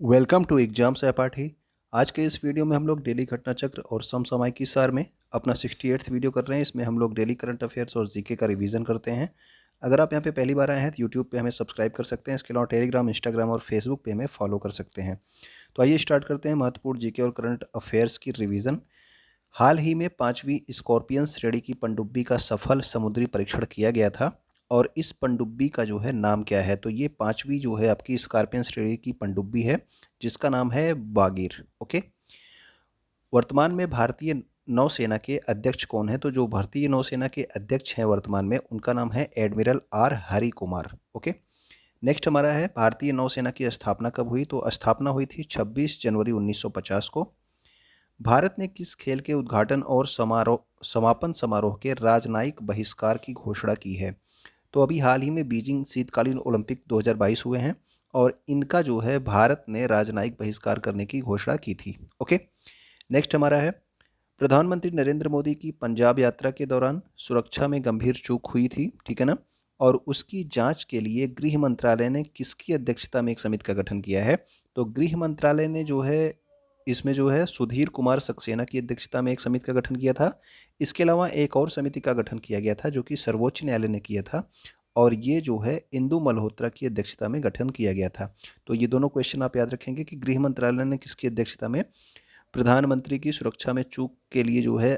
Welcome to exam सहपाठी। आज के इस वीडियो में हम लोग डेली घटना चक्र और समसामयिकी सार में अपना 68th वीडियो कर रहे हैं। इसमें हम लोग डेली करंट अफेयर्स और जीके का रिवीजन करते हैं। अगर आप यहाँ पे पहली बार आए हैं तो यूट्यूब पे हमें सब्सक्राइब कर सकते हैं। इसके अलावा टेलीग्राम, इंस्टाग्राम और फेसबुक पे हमें फॉलो कर सकते हैं। तो आइए स्टार्ट करते हैं महत्वपूर्ण जीके और करंट अफेयर्स की रिविज़न। हाल ही में 5वीं स्कॉर्पियन श्रेणी की पनडुब्बी का सफल समुद्री परीक्षण किया गया था और इस पनडुब्बी का जो है नाम क्या है? तो ये 5वीं जो है आपकी स्कॉर्पियन श्रेणी की पनडुब्बी है जिसका नाम है बागीर। ओके। वर्तमान में भारतीय नौसेना के अध्यक्ष कौन है? तो जो भारतीय नौसेना के अध्यक्ष हैं वर्तमान में उनका नाम है admiral R Hari Kumar. Okay. Next हमारा है भारतीय नौसेना की स्थापना कब हुई? तो स्थापना हुई थी 26 जनवरी 1950 को। भारत ने किस खेल के उद्घाटन और समापन समारोह के राजनयिक बहिष्कार की घोषणा की है? तो अभी हाल ही में बीजिंग शीतकालीन ओलंपिक 2022 हुए हैं और इनका जो है भारत ने राजनयिक बहिष्कार करने की घोषणा की थी। ओके। नेक्स्ट हमारा है प्रधानमंत्री नरेंद्र मोदी की पंजाब यात्रा के दौरान सुरक्षा में गंभीर चूक हुई थी, ठीक है ना? और उसकी जांच के लिए गृह मंत्रालय ने किसकी अध्यक्षता में एक समिति का गठन किया है? तो गृह मंत्रालय ने जो है इसमें जो है सुधीर कुमार सक्सेना की अध्यक्षता में एक समिति का गठन किया था। इसके अलावा एक और समिति का गठन किया गया था जो कि सर्वोच्च न्यायालय ने किया था और ये जो है इंदु मल्होत्रा की अध्यक्षता में गठन किया गया था। तो ये दोनों क्वेश्चन आप याद रखेंगे कि गृह मंत्रालय ने किसकी अध्यक्षता में प्रधानमंत्री की सुरक्षा में चूक के लिए जो है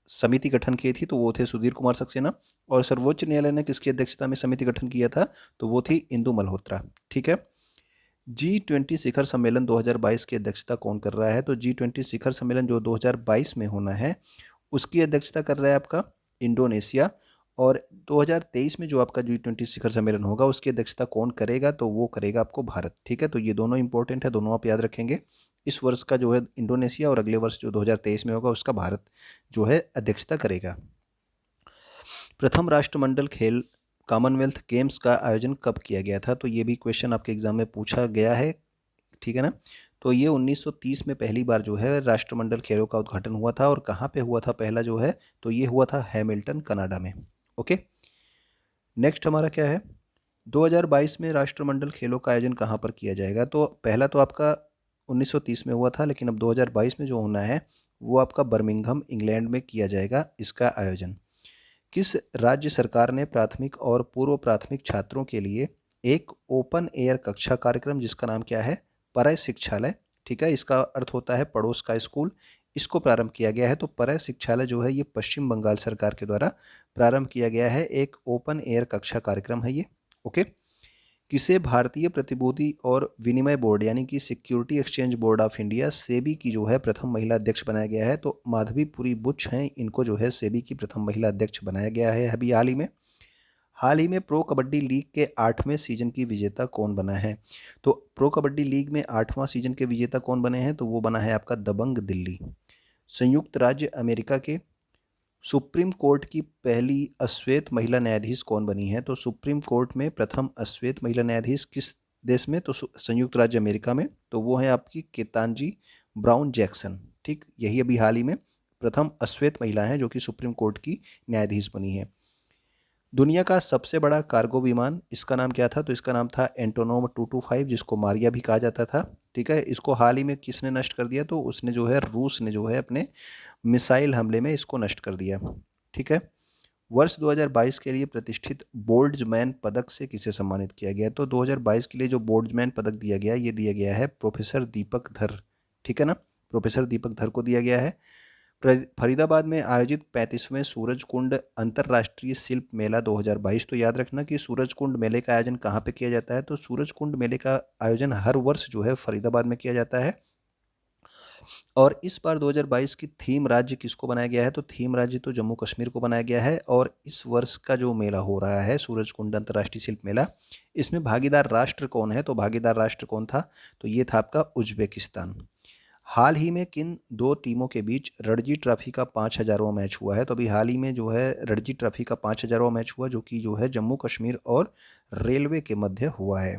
समिति गठन की थी, तो वो थे सुधीर कुमार सक्सेना। और सर्वोच्च न्यायालय ने किसकी अध्यक्षता में समिति गठन किया था? तो वो थी इंदु मल्होत्रा। ठीक है। G20 शिखर सम्मेलन 2022 की अध्यक्षता कौन कर रहा है? तो G20 शिखर सम्मेलन जो 2022 में होना है उसकी अध्यक्षता कर रहा है आपका इंडोनेशिया। और 2023 में जो आपका G20 शिखर सम्मेलन होगा उसकी अध्यक्षता कौन करेगा? तो वो करेगा आपको भारत। ठीक है। तो ये दोनों इंपॉर्टेंट है, दोनों आप याद रखेंगे। इस वर्ष का जो है इंडोनेशिया और अगले वर्ष जो 2023 में होगा उसका भारत जो है अध्यक्षता करेगा। प्रथम राष्ट्रमंडल खेल कॉमनवेल्थ गेम्स का आयोजन कब किया गया था? तो ये भी क्वेश्चन आपके एग्जाम में पूछा गया है, ठीक है ना? तो ये 1930 में पहली बार जो है राष्ट्रमंडल खेलों का उद्घाटन हुआ था। और कहाँ पे हुआ था पहला जो है? तो ये हुआ था हैमिल्टन, कनाडा में। ओके। नेक्स्ट हमारा क्या है? 2022 में राष्ट्रमंडल खेलों का आयोजन कहाँ पर किया जाएगा? तो पहला तो आपका 1930 में हुआ था, लेकिन अब 2022 में जो होना है वो आपका बर्मिंघम, इंग्लैंड में किया जाएगा इसका आयोजन। किस राज्य सरकार ने प्राथमिक और पूर्व प्राथमिक छात्रों के लिए एक ओपन एयर कक्षा कार्यक्रम जिसका नाम क्या है? परय शिक्षालय, ठीक है, इसका अर्थ होता है पड़ोस का स्कूल, इसको प्रारंभ किया गया है। तो परय शिक्षालय जो है ये पश्चिम बंगाल सरकार के द्वारा प्रारंभ किया गया है, एक ओपन एयर कक्षा कार्यक्रम है ये। ओके। किसे भारतीय प्रतिभूति और विनिमय बोर्ड यानी कि security exchange board of India SEBI की जो है प्रथम महिला अध्यक्ष बनाया गया है? तो माधवीपुरी बुच हैं, इनको जो है सेबी की प्रथम महिला अध्यक्ष बनाया गया है अभी हाल ही में। हाल ही में प्रो कबड्डी लीग के 8वें सीजन की विजेता कौन बना है? तो प्रो कबड्डी लीग में 8वां सीजन के विजेता कौन बने हैं? तो वो बना है आपका दबंग दिल्ली। संयुक्त राज्य अमेरिका के सुप्रीम कोर्ट की पहली अश्वेत महिला न्यायाधीश कौन बनी है? तो सुप्रीम कोर्ट में प्रथम अश्वेत महिला न्यायाधीश किस देश में? तो संयुक्त राज्य अमेरिका में। तो वो है आपकी केतांजी ब्राउन जैक्सन। ठीक, यही अभी हाल ही में प्रथम अश्वेत महिला है जो कि सुप्रीम कोर्ट की न्यायाधीश बनी है। दुनिया का सबसे बड़ा कार्गो विमान, इसका नाम क्या था? तो इसका नाम था एंटोनोव 225, जिसको मारिया भी कहा जाता था। ठीक है। इसको हाल ही में किसने नष्ट कर दिया? तो उसने जो है रूस ने जो है अपने मिसाइल हमले में इसको नष्ट कर दिया। ठीक है। वर्ष 2022 के लिए प्रतिष्ठित बोल्ट्जमैन पदक से किसे सम्मानित किया गया? तो 2022 के लिए जो बोल्ट्जमैन पदक दिया गया है ये दिया गया है प्रोफेसर दीपक धर। ठीक है ना? प्रोफेसर दीपक धर को दिया गया है। फरीदाबाद में आयोजित 35वें सूरजकुंड अंतर्राष्ट्रीय शिल्प मेला 2022। तो याद रखना कि सूरजकुंड मेले का आयोजन कहाँ पे किया जाता है? तो सूरजकुंड मेले का आयोजन हर वर्ष जो है फरीदाबाद में किया जाता है। और इस बार 2022 की थीम राज्य किसको बनाया गया है? तो थीम राज्य तो जम्मू कश्मीर को बनाया गया है। और इस वर्ष का जो मेला हो रहा है सूरजकुंड अंतर्राष्ट्रीय शिल्प मेला, इसमें भागीदार राष्ट्र कौन है? तो भागीदार राष्ट्र कौन था? तो ये था आपका उज्बेकिस्तान। हाल ही में किन दो टीमों के बीच रणजी ट्रॉफी का 5000वां मैच हुआ है? तो अभी हाल ही में जो है रणजी ट्रॉफी का 5000वां मैच हुआ जो कि जो है जम्मू कश्मीर और रेलवे के मध्य हुआ है।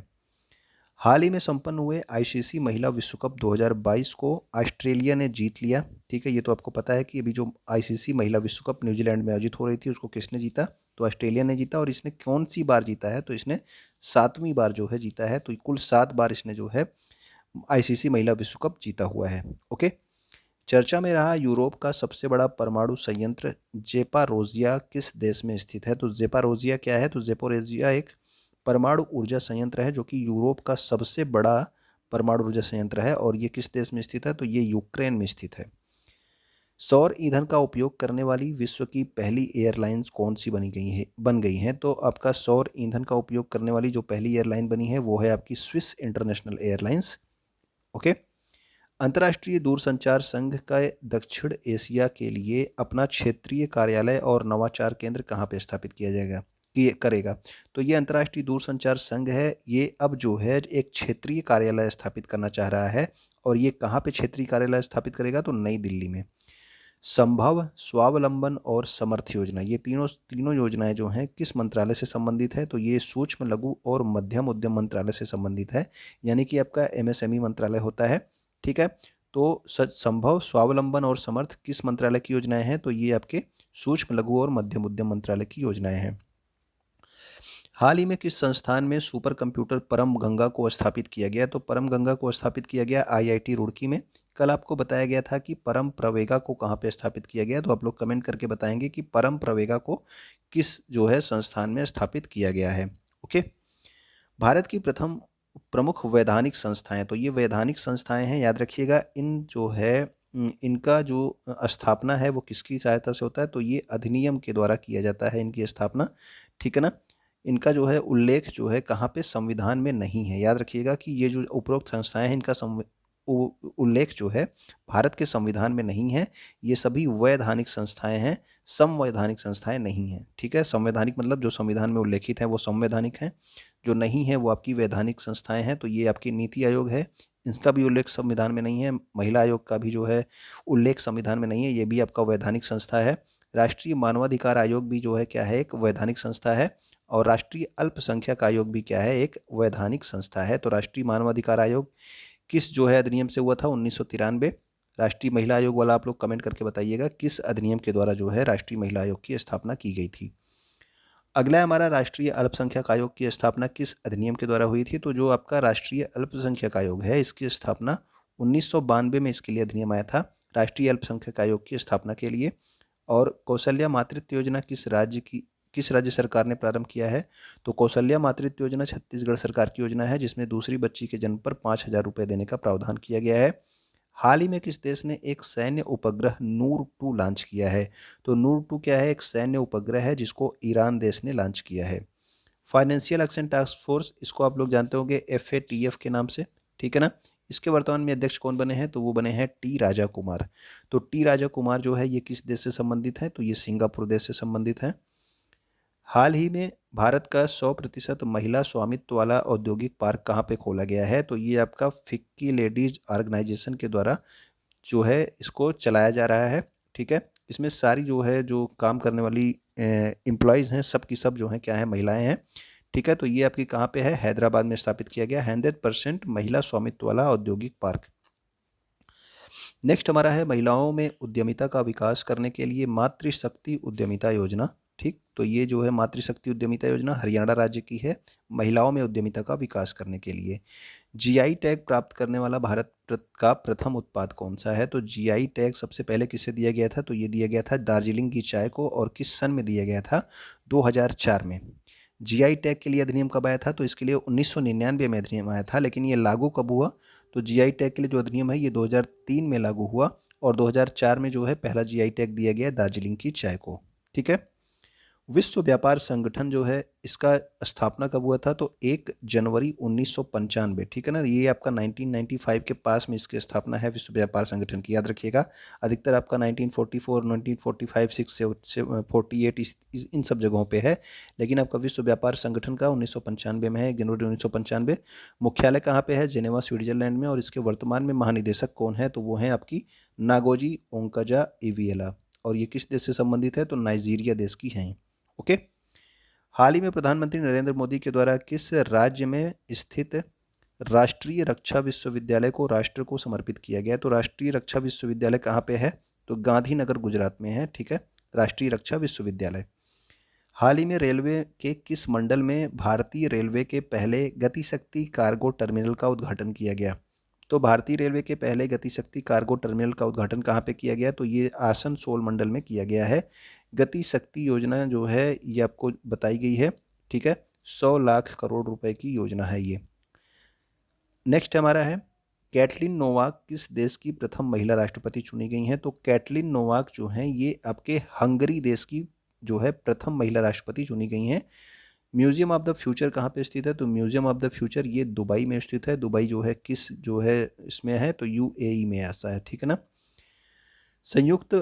हाल ही में संपन्न हुए आईसीसी महिला विश्व कप 2022 को ऑस्ट्रेलिया ने जीत लिया। ठीक है। ये तो आपको पता है कि अभी जो आईसीसी महिला विश्व कप न्यूजीलैंड में आयोजित हो रही थी उसको किसने जीता? तो ऑस्ट्रेलिया ने जीता। और इसने कौन सी बार जीता है? तो इसने 7वीं बार जो है जीता है। तो कुल 7 बार इसने जो है आईसीसी महिला विश्व कप जीता हुआ है। ओके, चर्चा में रहा यूरोप का सबसे बड़ा परमाणु संयंत्र ज़ेपारोज़िया किस देश में स्थित है? तो ज़ेपारोज़िया क्या है? तो ज़ेपोरोज़िया एक परमाणु ऊर्जा संयंत्र है जो कि यूरोप का सबसे बड़ा परमाणु ऊर्जा संयंत्र है और ये किस देश में स्थित है? तो ये यूक्रेन में स्थित है। सौर ईंधन का उपयोग करने वाली विश्व की पहली एयरलाइंस कौन सी बन गई हैं? तो आपका सौर ईंधन का उपयोग करने वाली जो पहली एयरलाइन बनी है वो है आपकी स्विस इंटरनेशनल एयरलाइंस। ओके, अंतर्राष्ट्रीय दूरसंचार संघ का दक्षिण एशिया के लिए अपना क्षेत्रीय कार्यालय और नवाचार केंद्र कहाँ पे स्थापित किया जाएगा ये करेगा? तो ये अंतर्राष्ट्रीय दूरसंचार संघ है, ये अब जो है एक क्षेत्रीय कार्यालय स्थापित करना चाह रहा है। और ये कहाँ पे क्षेत्रीय कार्यालय स्थापित करेगा? तो नई दिल्ली में। संभव, स्वावलंबन और समर्थ योजना, ये तीनों तीनों योजनाएं जो हैं किस मंत्रालय से संबंधित है? तो ये सूक्ष्म लघु और मध्यम उद्यम मंत्रालय से संबंधित है, यानी कि आपका एमएसएमई मंत्रालय होता है। ठीक है, तो संभव, स्वावलंबन और समर्थ किस मंत्रालय की योजनाएं हैं? तो ये आपके सूक्ष्म लघु और मध्यम उद्यम मंत्रालय की योजनाएं हैं। हाल ही में किस संस्थान में सुपर कंप्यूटर परम गंगा को स्थापित किया गया? तो परम गंगा को स्थापित किया गया आईआईटी रुड़की में। कल आपको बताया गया था कि परम प्रवेगा को कहाँ पे स्थापित किया गया, तो आप लोग कमेंट करके बताएंगे कि परम प्रवेगा को किस जो है संस्थान में स्थापित किया गया है। ओके, भारत की प्रथम प्रमुख वैधानिक संस्थाएं, तो ये वैधानिक संस्थाएं हैं, याद रखिएगा। इन जो है इनका जो स्थापना है वो किसकी सहायता से होता है? तो ये अधिनियम के द्वारा किया जाता है इनकी स्थापना। ठीक है ना, इनका जो है उल्लेख जो है कहाँ पे? संविधान में नहीं है। याद रखिएगा कि ये जो उपरोक्त संस्थाएं हैं इनका उल्लेख जो है भारत के संविधान में नहीं है। ये सभी वैधानिक संस्थाएं हैं, संवैधानिक संस्थाएं नहीं हैं। ठीक है, संवैधानिक मतलब जो संविधान में उल्लेखित है वो संवैधानिक हैं, जो नहीं है वो आपकी वैधानिक संस्थाएं हैं। तो ये आपकी नीति आयोग है, इसका भी उल्लेख संविधान में नहीं है। महिला आयोग का भी जो है उल्लेख संविधान में नहीं है, ये भी आपका वैधानिक संस्था है। राष्ट्रीय मानवाधिकार आयोग भी जो है क्या है? एक वैधानिक संस्था है। और राष्ट्रीय अल्पसंख्यक आयोग भी क्या है? एक वैधानिक संस्था है। तो राष्ट्रीय मानवाधिकार आयोग किस जो है अधिनियम से हुआ था? 1993। राष्ट्रीय महिला आयोग वाला आप लोग कमेंट करके बताइएगा किस अधिनियम के द्वारा जो है राष्ट्रीय महिला आयोग की स्थापना की गई थी। अगला है हमारा राष्ट्रीय अल्पसंख्यक आयोग की स्थापना किस अधिनियम के द्वारा हुई थी? तो जो आपका राष्ट्रीय अल्पसंख्यक आयोग है इसकी स्थापना 1992 में इसके लिए अधिनियम आया था, राष्ट्रीय अल्पसंख्यक आयोग की स्थापना के लिए। और कौशल्या मातृत्व योजना किस राज्य सरकार ने प्रारंभ किया है? तो कौशल्या मातृत्व योजना छत्तीसगढ़ सरकार की योजना है, जिसमें दूसरी बच्ची के जन्म पर 5,000 रुपये देने का प्रावधान किया गया है। हाल ही में किस देश ने एक सैन्य उपग्रह नूर-2 लॉन्च किया है? तो नूर-2 क्या है? एक सैन्य उपग्रह है जिसको ईरान देश ने लॉन्च किया है। फाइनेंशियल एक्शन टास्क फोर्स, इसको आप लोग जानते होंगे FATF के नाम से। ठीक है ना, इसके वर्तमान में अध्यक्ष कौन बने हैं? तो वो बने हैं टी राजा कुमार। तो टी राजा कुमार जो है ये किस देश से संबंधित है? तो ये सिंगापुर देश से संबंधित है। हाल ही में भारत का 100% महिला स्वामित्व वाला औद्योगिक पार्क कहाँ पे खोला गया है? तो ये आपका फिक्की लेडीज ऑर्गेनाइजेशन के द्वारा जो है इसको चलाया जा रहा है। ठीक है, इसमें सारी जो है जो काम करने वाली एम्प्लॉयज़ हैं सब की सब जो हैं क्या है? महिलाएं हैं। ठीक है, तो ये आपकी कहाँ पे है? हैदराबाद में स्थापित किया गया 100% महिला स्वामित्व वाला औद्योगिक पार्क। नेक्स्ट हमारा है महिलाओं में उद्यमिता का विकास करने के लिए मातृशक्ति उद्यमिता योजना। ठीक, तो ये जो है मातृशक्ति उद्यमिता योजना हरियाणा राज्य की है, महिलाओं में उद्यमिता का विकास करने के लिए। जीआई टैग प्राप्त करने वाला भारत का प्रथम उत्पाद कौन सा है? तो जीआई टैग सबसे पहले किसे दिया गया था? तो ये दिया गया था दार्जिलिंग की चाय को, और किस सन में दिया गया था? 2004 में। जीआई टैग के लिए अधिनियम कब आया था? तो इसके लिए 1999 में अधिनियम आया था, लेकिन ये लागू कब हुआ? तो जीआई टैग के लिए जो अधिनियम है ये 2003 में लागू हुआ, और 2004 में जो है पहला जीआई टैग दिया गया दार्जिलिंग की चाय को। ठीक है, विश्व व्यापार संगठन जो है इसका स्थापना कब हुआ था? तो 1 जनवरी 1995। ठीक है ना, ये आपका 1995 के पास में इसकी स्थापना है विश्व व्यापार संगठन की, याद रखिएगा। अधिकतर आपका 1944, 1945, 6 से 48 इन सब जगहों पे है, लेकिन आपका विश्व व्यापार संगठन का 1995 में है, 1 जनवरी 1995। मुख्यालय कहाँ पे है? जेनेवा स्विट्जरलैंड में। और इसके वर्तमान में महानिदेशक कौन है? तो वो है आपकी नागोजी ओंकजा-इविएला। और ये किस देश से संबंधित है? तो नाइजीरिया देश की हैं। ओके, हाल ही में प्रधानमंत्री नरेंद्र मोदी के द्वारा किस राज्य में स्थित राष्ट्रीय रक्षा विश्वविद्यालय को राष्ट्र को समर्पित किया गया? तो राष्ट्रीय रक्षा विश्वविद्यालय कहाँ पे है? तो गांधीनगर गुजरात में है। ठीक है, राष्ट्रीय रक्षा विश्वविद्यालय। हाल ही में रेलवे के किस मंडल में भारतीय रेलवे के पहले गतिशक्ति कार्गो टर्मिनल का उद्घाटन किया गया? तो भारतीय रेलवे के पहले गतिशक्ति कार्गो टर्मिनल का उद्घाटन कहाँ पे किया गया? तो ये आसनसोल मंडल में किया गया है। गतिशक्ति योजना जो है ये आपको बताई गई है, ठीक है। 100 लाख करोड़ रुपए की योजना है ये। नेक्स्ट हमारा है कैटलिन नोवाक किस देश की प्रथम महिला राष्ट्रपति चुनी गई हैं? तो कैटलिन नोवाक जो हैं ये आपके हंगरी देश की जो है प्रथम महिला राष्ट्रपति चुनी गई हैं। म्यूजियम ऑफ द फ्यूचर कहाँ पे स्थित है? तो म्यूजियम ऑफ द फ्यूचर ये दुबई में स्थित है। दुबई जो है किस जो है इसमें है? तो यूएई में ऐसा है, ठीक है ना। संयुक्त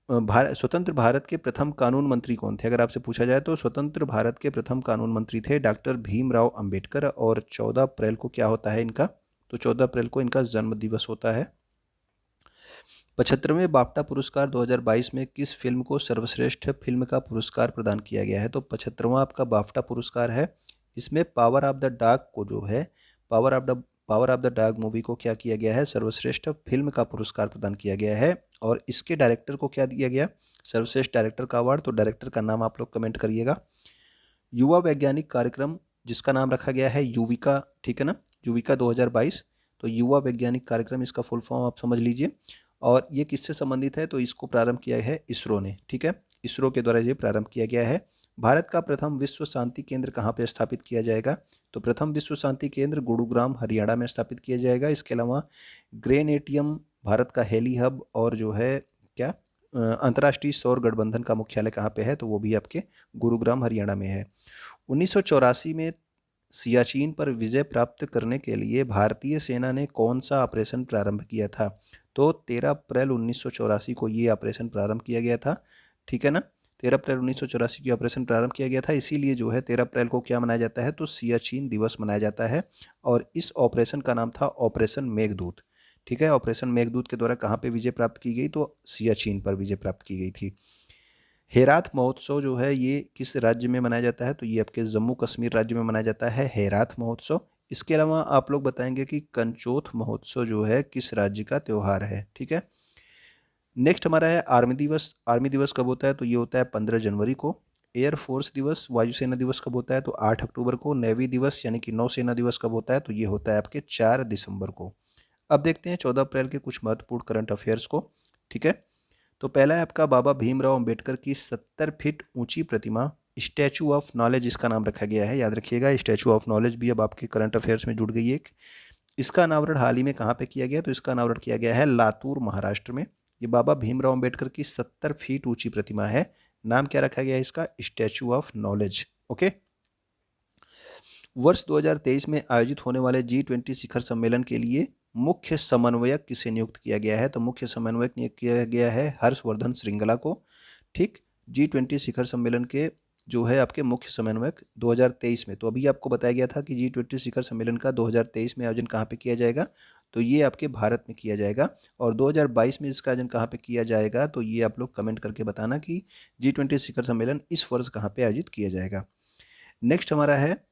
स्वतंत्र भारत के प्रथम कानून मंत्री कौन थे? अगर आपसे पूछा जाए तो स्वतंत्र भारत के प्रथम कानून मंत्री थे डॉक्टर भीमराव अंबेडकर। और 14 अप्रैल को क्या होता है इनका? तो 14 अप्रैल को इनका जन्म दिवस होता है। 75वें बाफ्टा पुरस्कार 2022 में किस फिल्म को सर्वश्रेष्ठ फिल्म का पुरस्कार प्रदान किया गया है? तो 75वां आपका बाफ्टा पुरस्कार है। इसमें पावर ऑफ द डॉग को जो है power of the dog movie को क्या किया गया है? सर्वश्रेष्ठ फिल्म का पुरस्कार प्रदान किया गया है। और इसके डायरेक्टर को क्या दिया गया? सर्वश्रेष्ठ डायरेक्टर का अवार्ड। तो डायरेक्टर का नाम आप लोग कमेंट करिएगा। युवा वैज्ञानिक कार्यक्रम जिसका नाम रखा गया है युविका, ठीक है ना, युविका 2022। तो युवा वैज्ञानिक कार्यक्रम इसका फुल फॉर्म आप समझ लीजिए। और ये किससे संबंधित है? तो इसको प्रारंभ किया है इसरो ने, ठीक है। इसरो के द्वारा ये प्रारंभ किया गया है। भारत का प्रथम विश्व शांति केंद्र कहाँ पे स्थापित किया जाएगा? तो प्रथम विश्व शांति केंद्र गुरुग्राम हरियाणा में स्थापित किया जाएगा। इसके अलावा ग्रेनेटियम भारत का हेली हब और जो है क्या अंतर्राष्ट्रीय सौर गठबंधन का मुख्यालय कहाँ पे है? तो वो भी आपके गुरुग्राम हरियाणा में है। 1984 में सियाचिन पर विजय प्राप्त करने के लिए भारतीय सेना ने कौन सा ऑपरेशन प्रारंभ किया था? तो 13 अप्रैल 1984 को ये ऑपरेशन प्रारंभ किया गया था, ठीक है ना। 13 अप्रैल 1984 की ऑपरेशन प्रारंभ किया गया था। इसीलिए जो है 13 अप्रैल को क्या मनाया जाता है? तो सियाचिन दिवस मनाया जाता है। और इस ऑपरेशन का नाम था ऑपरेशन मेघदूत, ठीक है। ऑपरेशन मेघदूत के द्वारा कहाँ पे विजय प्राप्त की गई? तो सियाचिन पर विजय प्राप्त की गई थी। हेरात महोत्सव जो है ये किस राज्य में मनाया जाता है? तो ये आपके जम्मू कश्मीर राज्य में मनाया जाता है हेरात महोत्सव। इसके अलावा आप लोग बताएंगे कि कंचोथ महोत्सव जो है किस राज्य का त्यौहार है, ठीक है। नेक्स्ट हमारा है आर्मी दिवस। आर्मी दिवस कब होता है? तो ये होता है 15 जनवरी को। एयरफोर्स दिवस वायुसेना दिवस कब होता है? तो 8 अक्टूबर को। नेवी दिवस यानी कि नौसेना दिवस कब होता है? तो ये होता है आपके 4 दिसंबर को। अब देखते हैं 14 अप्रैल के कुछ महत्वपूर्ण करंट अफेयर्स को, ठीक है। तो पहला है आपका बाबा भीमराव अंबेडकर की 70 फीट ऊंची प्रतिमा स्टैचू ऑफ नॉलेज इसका नाम रखा गया है। याद रखिएगा स्टैचू ऑफ नॉलेज भी अब आपके करंट अफेयर्स में जुड़ गई है। इसका अनावरण हाल ही में कहाँ पे किया गया? तो इसका अनावरण किया गया है लातूर महाराष्ट्र में। ये बाबा भीमराव अंबेडकर की 70 फीट ऊंची प्रतिमा है। नाम क्या रखा गया है इसका? Statue of knowledge, okay. वर्ष 2023 में आयोजित होने वाले G20 शिखर सम्मेलन के लिए मुख्य समन्वयक किसे नियुक्त किया गया है? तो मुख्य समन्वयक नियुक्त किया गया है हर्षवर्धन श्रृंगला को, ठीक। G20 शिखर सम्मेलन के जो है आपके मुख्य समन्वयक 2023 में। तो अभी आपको बताया गया था कि G20 शिखर सम्मेलन का 2023 में आयोजन कहाँ पे किया जाएगा? तो ये आपके भारत में किया जाएगा। और 2022 में इसका आयोजन कहाँ पे किया जाएगा? तो ये आप लोग कमेंट करके बताना कि G20 शिखर सम्मेलन इस वर्ष कहाँ पे आयोजित किया जाएगा। नेक्स्ट हमारा है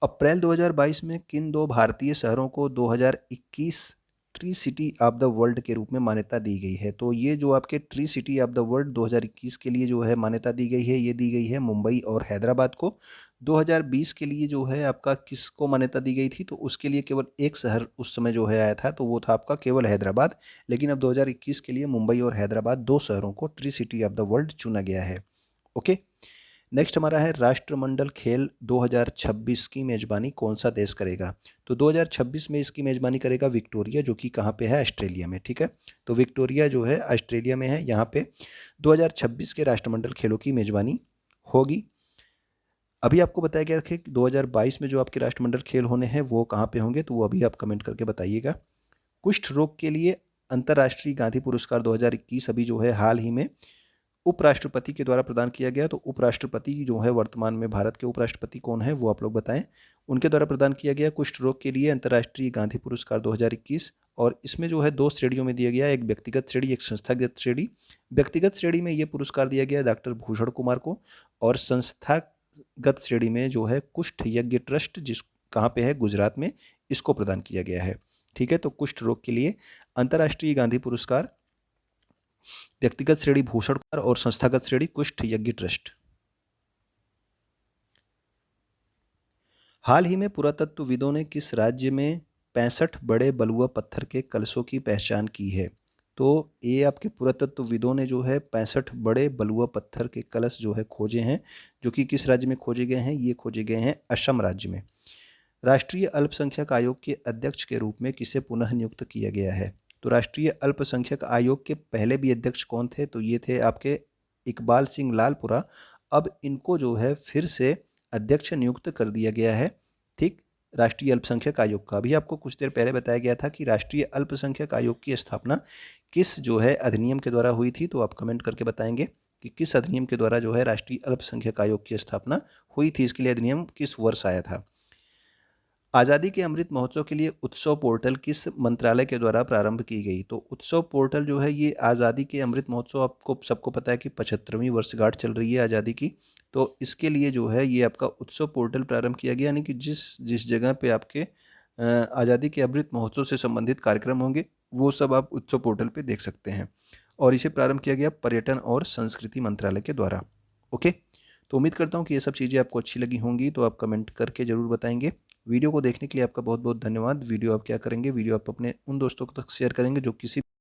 अप्रैल 2022 में किन दो भारतीय शहरों को 2021 tree city of the world के रूप में मान्यता दी गई है? तो ये जो आपके tree city of the world 2021 के लिए जो है मान्यता दी गई है, ये दी गई है मुंबई और हैदराबाद को। 2020 के लिए जो है आपका किसको मान्यता दी गई थी? तो उसके लिए केवल एक शहर उस समय जो है आया था, तो वो था आपका केवल हैदराबाद। लेकिन अब 2021 के लिए मुंबई और हैदराबाद दो शहरों को tree city of the world चुना गया है, ओके। नेक्स्ट हमारा है राष्ट्रमंडल खेल 2026 की मेजबानी कौन सा देश करेगा? तो 2026 में इसकी मेजबानी करेगा विक्टोरिया, जो कि कहाँ पे है? ऑस्ट्रेलिया में, ठीक है। तो विक्टोरिया जो है ऑस्ट्रेलिया में है। यहाँ पे 2026 के राष्ट्रमंडल खेलों की मेजबानी होगी। अभी आपको बताया गया था कि 2022 में जो आपके राष्ट्रमंडल खेल होने हैं वो कहाँ पे होंगे, तो वो अभी आप कमेंट करके बताइएगा। कुष्ठ रोग के लिए अंतर्राष्ट्रीय गांधी पुरस्कार 2021 अभी जो है हाल ही में उपराष्ट्रपति के द्वारा प्रदान किया गया। तो उपराष्ट्रपति जो है वर्तमान में भारत के उपराष्ट्रपति कौन है वो आप लोग बताएं। उनके द्वारा प्रदान किया गया कुष्ठ रोग के लिए अंतर्राष्ट्रीय गांधी पुरस्कार 2021। और इसमें जो है दो श्रेणियों में दिया गया, एक व्यक्तिगत श्रेणी, एक संस्थागत श्रेणी। व्यक्तिगत श्रेणी में ये पुरस्कार दिया गया डॉक्टर भूषण कुमार को। और संस्थागत श्रेणी में जो है कुष्ठ यज्ञ ट्रस्ट, जिस कहाँ पे है? गुजरात में, इसको प्रदान किया गया है, ठीक है। तो कुष्ठ रोग के लिए अंतर्राष्ट्रीय गांधी पुरस्कार व्यक्तिगत श्रेणी भूषण कुमार और संस्थागत श्रेणी कुष्ठ यज्ञ ट्रस्ट। हाल ही में पुरातत्वविदों ने किस राज्य में 65 बड़े बलुआ पत्थर के कलशों की पहचान की है? तो ये आपके पुरातत्वविदों ने जो है 65 बड़े बलुआ पत्थर के कलश जो है खोजे हैं, जो कि किस राज्य में खोजे गए हैं? ये खोजे गए हैं असम राज्य में। राष्ट्रीय अल्पसंख्यक आयोग के अध्यक्ष के रूप में किसे पुनः नियुक्त किया गया है? तो राष्ट्रीय अल्पसंख्यक आयोग के पहले भी अध्यक्ष कौन थे? तो ये थे आपके इकबाल सिंह लालपुरा। अब इनको जो है फिर से अध्यक्ष नियुक्त कर दिया गया है, ठीक, राष्ट्रीय अल्पसंख्यक आयोग का। अभी आपको कुछ देर पहले बताया गया था कि राष्ट्रीय अल्पसंख्यक आयोग की स्थापना किस जो है अधिनियम के द्वारा हुई थी, तो आप कमेंट करके बताएंगे कि किस अधिनियम के द्वारा जो है राष्ट्रीय अल्पसंख्यक आयोग की स्थापना हुई थी, इसके लिए अधिनियम किस वर्ष आया था। आज़ादी के अमृत महोत्सव के लिए उत्सव पोर्टल किस मंत्रालय के द्वारा प्रारंभ की गई? तो उत्सव पोर्टल जो है ये आज़ादी के अमृत महोत्सव, आपको सबको पता है कि 75वीं वर्षगांठ चल रही है आज़ादी की, तो इसके लिए जो है ये आपका उत्सव पोर्टल प्रारंभ किया गया, यानी कि जिस जिस जगह पे आपके आज़ादी के अमृत महोत्सव से संबंधित कार्यक्रम होंगे वो सब आप उत्सव पोर्टल पे देख सकते हैं। और इसे प्रारंभ किया गया पर्यटन और संस्कृति मंत्रालय के द्वारा। ओके, तो उम्मीद करता हूँ कि ये सब चीज़ें आपको अच्छी लगी होंगी, तो आप कमेंट करके ज़रूर बताएंगे। वीडियो को देखने के लिए आपका बहुत बहुत धन्यवाद। वीडियो आप क्या करेंगे, वीडियो आप अपने उन दोस्तों तक शेयर करेंगे जो किसी